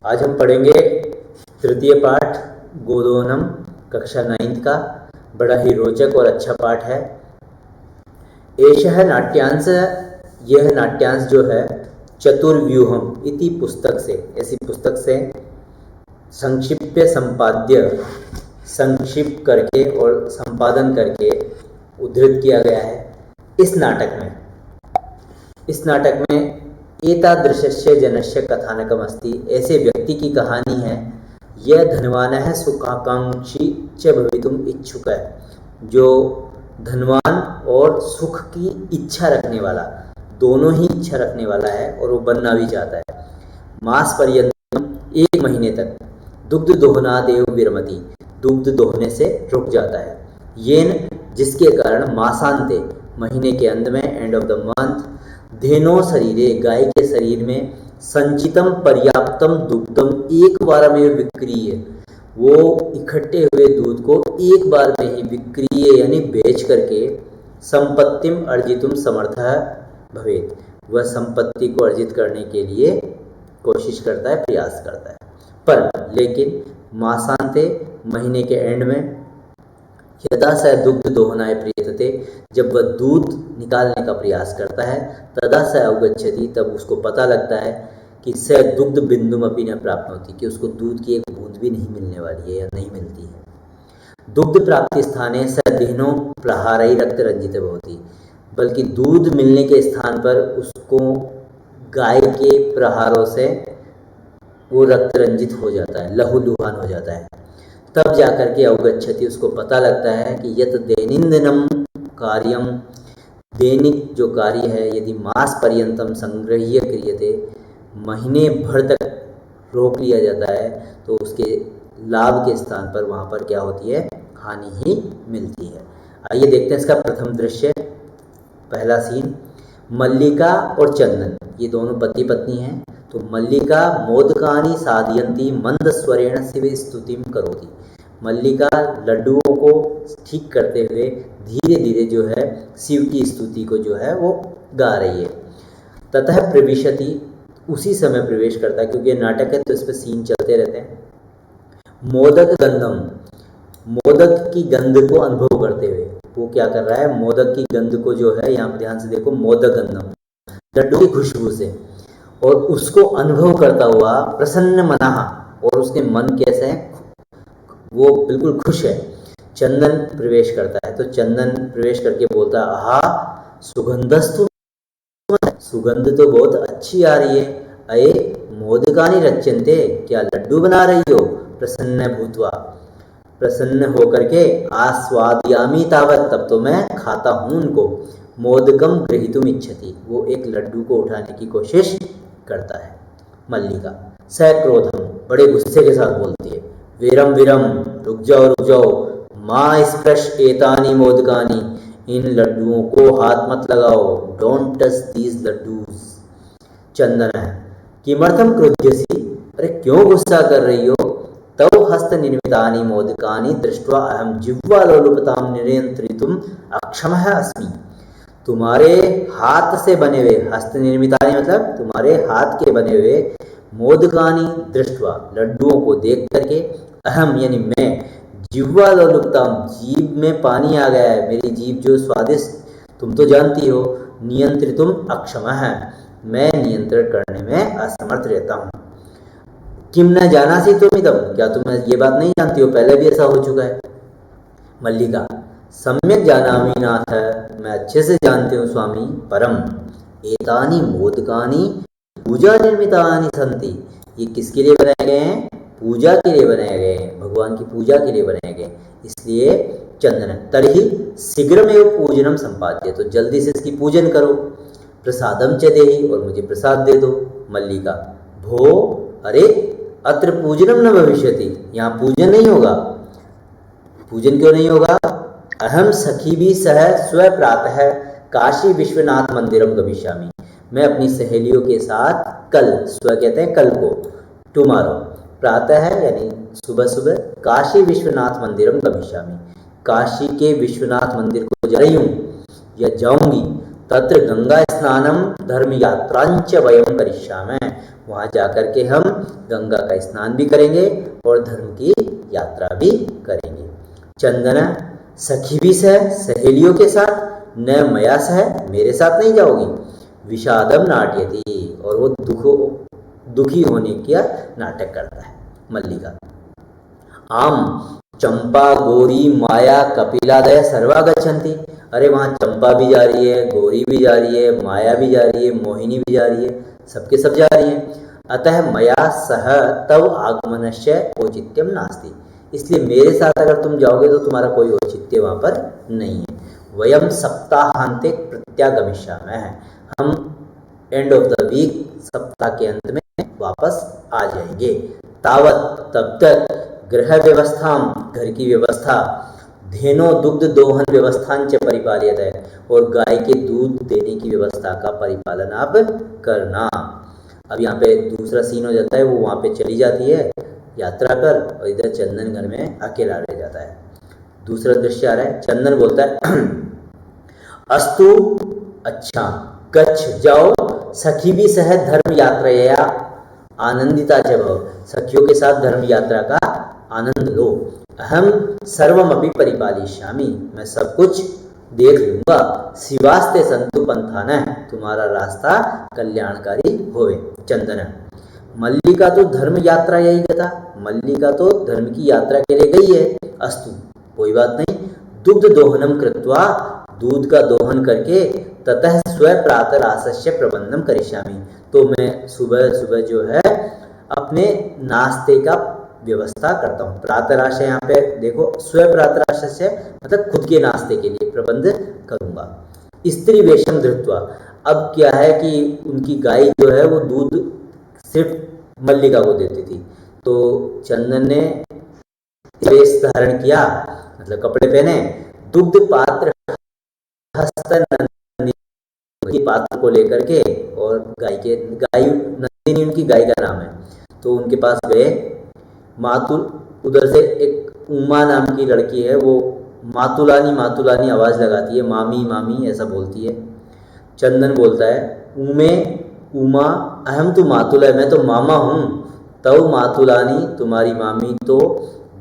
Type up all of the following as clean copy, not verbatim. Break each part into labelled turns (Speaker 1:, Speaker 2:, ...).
Speaker 1: आज हम पढ़ेंगे तृतीय पाठ गोदोनम कक्षा 9 का। बड़ा ही रोचक और अच्छा पाठ है। एषः नाट्यांश, यह नाट्यांश जो है चतुर्व्यूहम इति पुस्तक से, ऐसी पुस्तक से संक्षिप्य संपाद्य, संक्षिप्त करके और संपादन करके उद्धृत किया गया है। इस नाटक में एतादृशस्य जनस्य कथानकम अस्ति, ऐसे व्यक्ति की कहानी है। यह धनवानः सुखाकांक्षी च भवितुम इच्छुक है, जो धनवान और सुख की इच्छा रखने वाला, दोनों ही इच्छा रखने वाला है और वो बनना भी चाहता है। मास पर्यंतम, 1 महीने तक, दुग्ध दोहनादेव विरमति, दुग्ध दोहने से रुक जाता है। येन, जिसके कारण, मासांते, महीने के अंत में, एंड ऑफ द मंथ, धेनो शरीरे, गाय के शरीर में, संचितम पर्याप्तम दुग्धम एक बार में विक्रीय, वो इकट्ठे हुए दूध को एक बार में ही विक्रीय यानी बेच करके संपत्तिम अर्जितुम समर्थः भवेत्, वह संपत्ति को अर्जित करने के लिए कोशिश करता है, प्रयास करता है। पर लेकिन मासांते, महीने के एंड में, यदा स दुग्ध दोहनाय प्रयतते, जब वह दूध निकालने का प्रयास करता है, तदा स अवगच्छति, तब उसको पता लगता है कि स दुग्ध बिंदुम अपि न प्राप्नोति, कि उसको दूध की एक बूंद भी नहीं मिलने वाली है या नहीं मिलती है। दुग्ध प्राप्ति स्थाने स देहनो प्रहारई रक्त रंजित भवति, बल्कि दूध मिलने के स्थान पर उसको गाय के प्रहारों से वो रक्त रंजित हो जाता है, लहूलुहान हो जाता है। तब जाकर के अवगच्छति, उसको पता लगता है कि यत दैनंदिनम कार्यम, दैनिक जो कार्य है, यदि मास पर्यंतम संग्रह्य क्रियते, महीने भर तक रोक लिया जाता है, तो उसके लाभ के स्थान पर वहाँ पर क्या होती है, हानि ही मिलती है। आइए देखते हैं इसका प्रथम दृश्य। पहला सीन, मल्लिका और चंदन, ये दोनों पति पत्नी हैं। तो मल्लिका मोदकानि साधयन्ती मंद स्वरेण शिव स्तुतिम करोति, मल्लिका लड्डुओं को ठीक करते हुए धीरे धीरे जो है शिव की स्तुति को जो है वो गा रही है। ततः प्रविशति, उसी समय प्रवेश करता है, क्योंकि ये नाटक है तो इस पर सीन चलते रहते हैं। मोदक गंधम, मोदक की गंध को अनुभव करते हुए वो क्या कर रहा है, मोदक की गंध को जो है, यहाँ पर ध्यान से देखो, मोदक गंधम, लड्डू की खुशबू से, और उसको अनुभव करता हुआ प्रसन्न मनाह, और उसके मन कैसे है, वो बिल्कुल खुश है। चंदन प्रवेश करता है, तो चंदन प्रवेश करके बोलता है, आहा सुगंधस्तु, सुगंध तो बहुत अच्छी आ रही है। अये मोदकानि रच्यन्ते, क्या लड्डू बना रही हो। प्रसन्न भूत्वा, प्रसन्न होकर के, आस्वादयामी तावत, तब तो मैं खाता हूँ उनको। मोदकम ग्रहीतुम इच्छति, वो एक लड्डू को उठाने की कोशिश करता है। मल्लिका सक्रोधम, बड़े गुस्से के साथ बोलती है, वीरम वीरम, रुक जाओ, माँ स्पर्श एतानी मोदकानी, इन लड्डुओं को हाथ मत लगाओ, डोंट टच दीज लड्डूज। चंदन है, किमर्थम क्रुध्यसी, अरे क्यों गुस्सा कर रही हो। तव हस्त निर्मितानि मोदकानि दृष्ट्वा अहम जिह्वा लोलुपताम नियंत्रितुम अक्षमः अस्मि, तुम्हारे हाथ से बने हुए, हस्त निर्मितानि मतलब तुम्हारे हाथ के बने हुए, मोदकानी दृष्ट्वा, लड्डुओं को देख करके, अहम यानी मैं, जिह्वा लोलुप्ताम, जीभ में पानी आ गया है, मेरी जीभ जो स्वादिष्ट तुम तो जानती हो, नियंत्रितुम अक्षमः है, मैं नियंत्रण करने में असमर्थ रहता हूँ। किम न जानासि तुमिदम, क्या तुम ये बात नहीं जानती हो, पहले भी ऐसा हो चुका है। मल्लिका सम्यक जानामि नाथ, मैं अच्छे से जानती हूँ स्वामी, परम एतानि मोदकानि पूजा निर्मितानि सन्ति, ये किसके लिए बनाए गए हैं, पूजा के लिए बनाए गए हैं, भगवान की पूजा के लिए बनाए गए, इसलिए चंदन। तर्हि शीघ्रमेव पूजनम संपाद्य, तो जल्दी से इसकी पूजन करो। प्रसादम च देहि, और मुझे प्रसाद दे दो। मल्लिका भो, अरे अत्र पूजनम न भविष्यति, यहाँ पूजन नहीं होगा। पूजन क्यों नहीं होगा। अहम सखी भी सह स्व प्रातः काशी विश्वनाथ मंदिरम गमिष्यामि, मैं अपनी सहेलियों के साथ कल, स्व कहते हैं कल को, टुमारो, प्रातः है यानी सुबह सुबह, काशी विश्वनाथ मंदिरम गमिष्यामि, काशी के विश्वनाथ मंदिर को जा रही हूँ या जाऊंगी। तत्र गंगा स्नानम धर्म यात्रांच वयम करिष्यामः, वहाँ जाकर के हम गंगा का स्नान भी करेंगे और धर्म की यात्रा भी करेंगे। चंदन सखी भी सह, सहेलियों के साथ, न मया सह, मेरे साथ नहीं जाओगी। विषादम नाट्यति, और वो दुखी होने का नाटक करता है मल्लिका। आम चंपा गौरी माया कपिलादय सर्वा गच्छन्ति, अरे वहाँ चंपा भी जा रही है, गौरी भी जा रही है, माया भी जा रही है, मोहिनी भी जा रही है, सबके सब जा रही है। अतः मया सह तव आगमनस्य औचित्यम नास्ति, इसलिए मेरे साथ अगर तुम जाओगे तो तुम्हारा कोई औचित्य वहाँ पर नहीं है। वयम सप्ताहांते प्रत्यागमिष्यामः, हम एंड ऑफ द वीक, सप्ताह के अंत में वापस आ जाएंगे। तावत, तब तक, गृह व्यवस्था, घर की व्यवस्था, धेनो दुग्ध दोहन व्यवस्थांच परिपालित है, और गाय के दूध देने की व्यवस्था का परिपालन आप करना। अब यहाँ पे दूसरा सीन हो जाता है, वो वहाँ पे चली जाती है यात्रा कर, और इधर चंदन घर में अकेला रह जाता है। दूसरा दृश्य आ रहा है, चंदन बोलता है अस्तु, अच्छा, गच्छ, जाओ, सखी भी सह धर्म यात्राया आनंदिता च भव, सखियों के साथ धर्म यात्रा का आनंद लो। अहम सर्वमपि परिपालिष्यामि, मैं सब कुछ देख लूंगा। शिवास्ते संतु पंथान, तुम्हारा रास्ता कल्याणकारी होवे। चंदन, मल्लिका तो धर्म यात्रा यही गता, मल्लिका तो धर्म की यात्रा के लिए गई है। अस्तु, कोई बात नहीं। दुग्ध दोहनम कृत्वा, दूध का दोहन करके, ततः स्व प्रातरासस्य प्रबंधम करिष्यामि, तो मैं सुबह सुबह जो है अपने नाश्ते का व्यवस्था करता हूँ। प्रातराश यहाँ पे देखो, स्व प्रातराशस्य मतलब खुद के नाश्ते के लिए प्रबंध करूँगा। स्त्री वेशम धृत्वा, अब क्या है कि उनकी गाय जो है वो दूध सिर्फ मल्लिका को देती थी, तो चंदन ने वेश धारण किया, मतलब कपड़े पहने, दुग्ध पात्र हस्त नंदिनी पात्र को लेकर के, और गाय नंदिनी उनकी गाय का नाम है, तो उनके पास गए। मातुल, उधर से एक उमा नाम की लड़की है, वो मातुलानी मातुलानी आवाज़ लगाती है, मामी मामी ऐसा बोलती है। चंदन बोलता है उमे उमा अहम तो मातुला, मैं तो मामा हूँ। तव मातुलानी, तुम्हारी मामी तो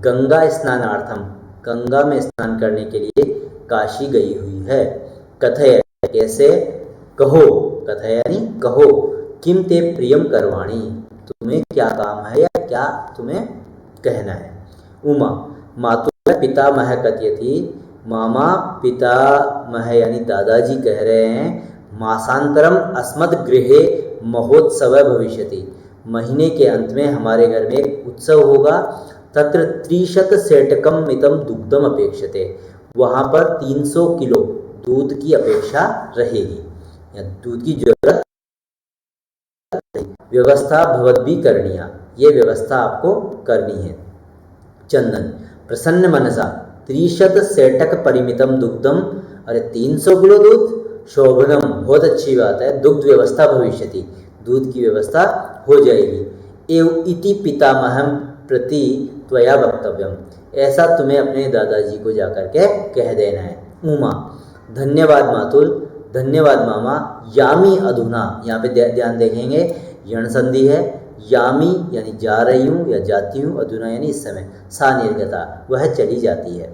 Speaker 1: गंगा स्नानार्थम, गंगा में स्नान करने के लिए काशी गई हुई है। कथय, कैसे, कहो, कथय यानी कहो, किम ते प्रियम करवाणी, तुम्हें क्या काम है या क्या तुम्हें कहना है। उमा, मातुला पितामह कथयति, मामा पितामह यानी दादाजी कह रहे हैं, मासांतरम अस्मद् गृहे महोत्सव भविष्यति, महीने के अंत में हमारे घर में एक उत्सव होगा। तत्र 300 सेटकम मितम दुग्धम अपेक्षते, वहाँ पर 300 किलो दूध की अपेक्षा रहेगी, या दूध की जरूरत। व्यवस्था भवद्भी करणीया, ये व्यवस्था आपको करनी है। चंदन, प्रसन्न मनसा 300 सेटक परिमितम दुग्धम, अरे 300 किलो दूध, शोभनम, बहुत अच्छी बात है, दुग्ध व्यवस्था भविष्यति, दूध की व्यवस्था हो जाएगी। एव इति पितामहम प्रति त्वया वक्तव्यम, ऐसा तुम्हें अपने दादाजी को जाकर के कह देना है। उमा, धन्यवाद मातुल, धन्यवाद मामा। यामी अधुना, यहाँ पे ध्यान देखेंगे यण संधि है, यामी यानी जा रही हूँ या जाती हूँ, अधुना यानी इस समय, सा निर्गता, वह चली जाती है।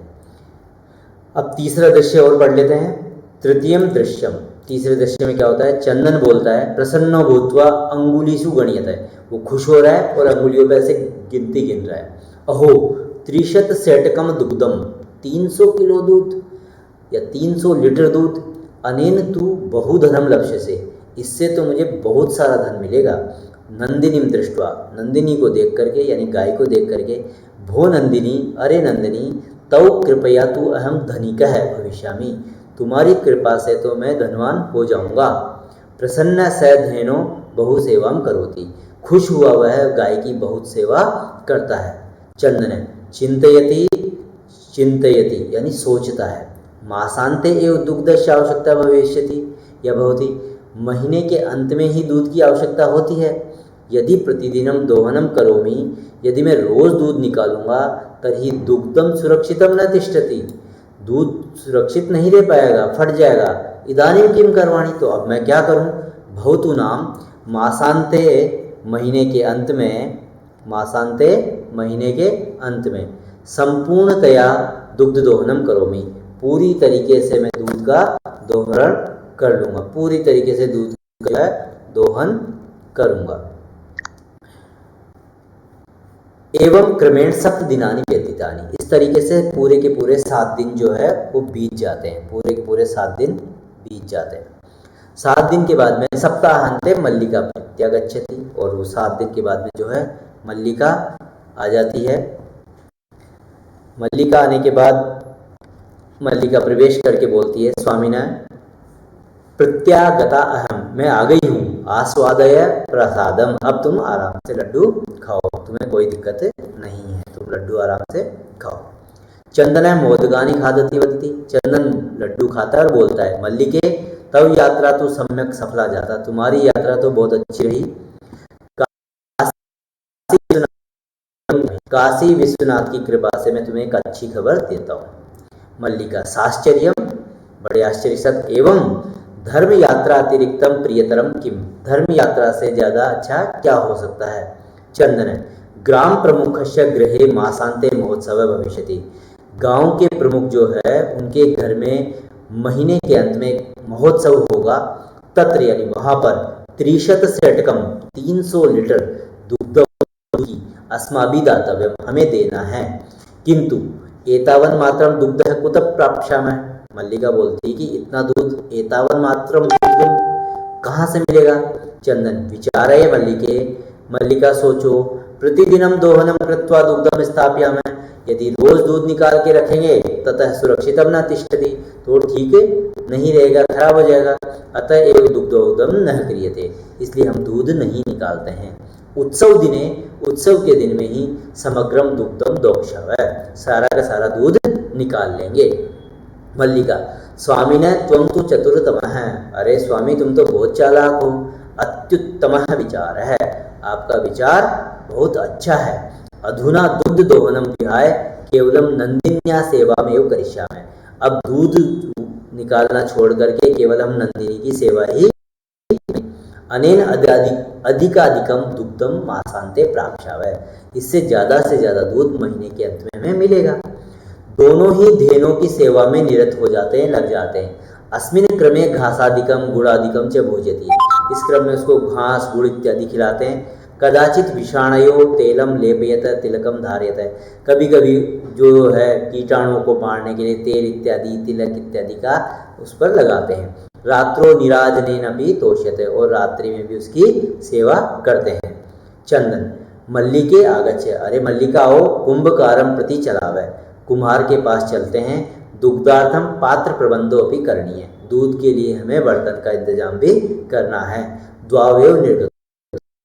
Speaker 1: अब तीसरा दृश्य और पढ़ लेते हैं। तृतीयम दृश्यम, तीसरे दृश्य में क्या होता है, चंदन बोलता है प्रसन्नो भूत्वा अंगुलीषु गणयते, वो खुश हो रहा है और अंगुलियों पे ऐसे गिनती गिन रहा है। अहो 300 सेटकम दुग्धम, 300 किलो दूध या 300 लीटर दूध, अनेन तू बहुधनम लक्ष्य, इससे तो मुझे बहुत सारा धन मिलेगा। नंदिनी दृष्टवा, नंदिनी को देख करके यानी गाय को देख करके, भो नंदिनी, अरे नंदिनी, तव कृपया तू अहम धनिकः भविष्यामि, तुम्हारी कृपा से तो मैं धनवान हो जाऊंगा। प्रसन्न स धेनो बहु सेवाम करोति, खुश हुआ वह गाय की बहुत सेवा करता है। चंदन, चिंतयति, चिंतयति यानी सोचता है। मासांते एव दुग्धस्य आवश्यकता भविष्यति या भवति, महीने के अंत में ही दूध की आवश्यकता होती है। यदि प्रतिदिनम दोहनम करोमि, यदि मैं रोज दूध निकालूंगा, तर्हि दुग्धम सुरक्षितम न तिष्ठति, दूध सुरक्षित नहीं रह पाएगा, फट जाएगा। इदानीं किम करवाणी, तो अब मैं क्या करूं। भवतु नाम, मासांते महीने के अंत में, मासांते महीने के अंत में संपूर्णतया दुग्ध दोहनम करोमि, पूरी तरीके से मैं दूध का दोहन कर लूँगा, पूरी तरीके से दूध का दोहन करूँगा। एवं क्रमेण 7 दिनानि व्यतीतानि, इस तरीके से पूरे के पूरे 7 दिन जो है वो बीत जाते हैं, पूरे के पूरे 7 दिन बीत जाते हैं। 7 दिन के बाद में सप्ताहांते मल्लिका प्रत्यागच्छति, और वो 7 दिन के बाद में जो है मल्लिका आ जाती है। मल्लिका आने के बाद मल्लिका प्रवेश करके बोलती है, स्वामिना प्रत्यागता अहम, मैं आ गई हूँ, आस्वादय प्रसादम, अब तुम आराम से लड्डू खाओ, तुम्हें कोई दिक्कत नहीं है, तुम लड्डू आराम से खाओ। चंदन मोदगानी खादती वदती, चंदन लड्डू खाता और बोलता है, मल्लिके तब यात्रा तो सम्यक सफला जाता, तुम्हारी यात्रा तो बहुत अच्छी रही। काशी विश्वनाथ की कृपा से मैं तुम्हें एक अच्छी खबर देता हूँ। मल्लिका साश्चर्यम, बड़े आश्चर्य सत, एवं धर्म यात्रा अतिरिक्तम प्रियतरम किम, धर्म यात्रा से ज़्यादा अच्छा क्या हो सकता है। चंदन ग्राम प्रमुखस्य गृहे मासांते महोत्सव भविष्यति, गांव के प्रमुख जो है उनके घर में महीने के अंत में महोत्सव होगा। तत्र यानी वहाँ पर 30 सेटकम 300 लीटर दुग्ध की अस्माभि दातव्यम, हमें देना है। किंतु एतावन मात्रम दुग्ध कुतः प्राप्स्यामः, मल्लिका बोलती है कि इतना दूध, एतावन मात्रम दूध कहाँ से मिलेगा। चंदन विचारय मल्लिके, मल्लिका सोचो, प्रतिदिनम दोहनम कृत्वा दुग्धम स्थापयामः, यदि रोज दूध निकाल के रखेंगे ततः सुरक्षितम न तिष्ठति, तो ठीक नहीं रहेगा, खराब हो जाएगा। अतः एव दुग्धोदम न क्रियते, इसलिए हम दूध नहीं निकालते हैं। उत्सव दिने, उत्सव के दिन में ही समग्रम दुग्धम दोक्षव, सारा का सारा दूध निकाल लेंगे। मल्लिका स्वामी ने त्वं तो चतुरतम है, अरे स्वामी तुम तो बहुत चालाक हो, अत्युत्तम विचार है, आपका विचार बहुत अच्छा है। अधुना दुग्ध दोहनम विहाय केवलम नंदिन्या सेवा में एव करिष्यामि, अब दूध निकालना छोड़ करके केवल हम नंदिनी की सेवा ही, अनेन अधिकाधिकम दुग्धम मासांते प्राप्स्यामि, इससे ज़्यादा से ज़्यादा दूध महीने के अंत में हमें मिलेगा। दोनों ही धेनों की सेवा में निरत हो जाते हैं, लग जाते हैं। अस्मिन क्रमे घासादिकम गुड़ादिकम च भोजति, इस क्रम में उसको घास गुड़ इत्यादि खिलाते हैं। कदाचित विषाणयो तेलम लेपयत तिलकम धार्यत, कभी कभी जो है कीटाणुओं को मारने के लिए तेल इत्यादि तिलक इत्यादि का उस पर लगाते हैं। रात्रो निराजनेन भी तोष्यते, और रात्रि में भी उसकी सेवा करते हैं। चंदन मल्लिके आगच्छे, अरे मल्लिका आओ, कुंभकारम प्रति चलावे, कुम्हार के पास चलते हैं। दुग्धार्थम पात्र प्रबंधो भी करनी है, दूध के लिए हमें बर्तन का इंतजाम भी करना है। द्वावयो निर्गत,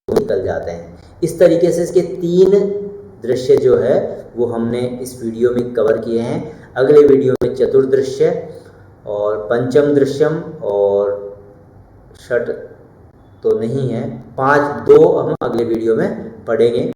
Speaker 1: निकल जाते हैं। इस तरीके से इसके 3 दृश्य जो है वो हमने इस वीडियो में कवर किए हैं। अगले वीडियो में चतुर्दृश्य और पंचम दृश्यम और षट तो नहीं है, 5 2 हम अगले वीडियो में पढ़ेंगे।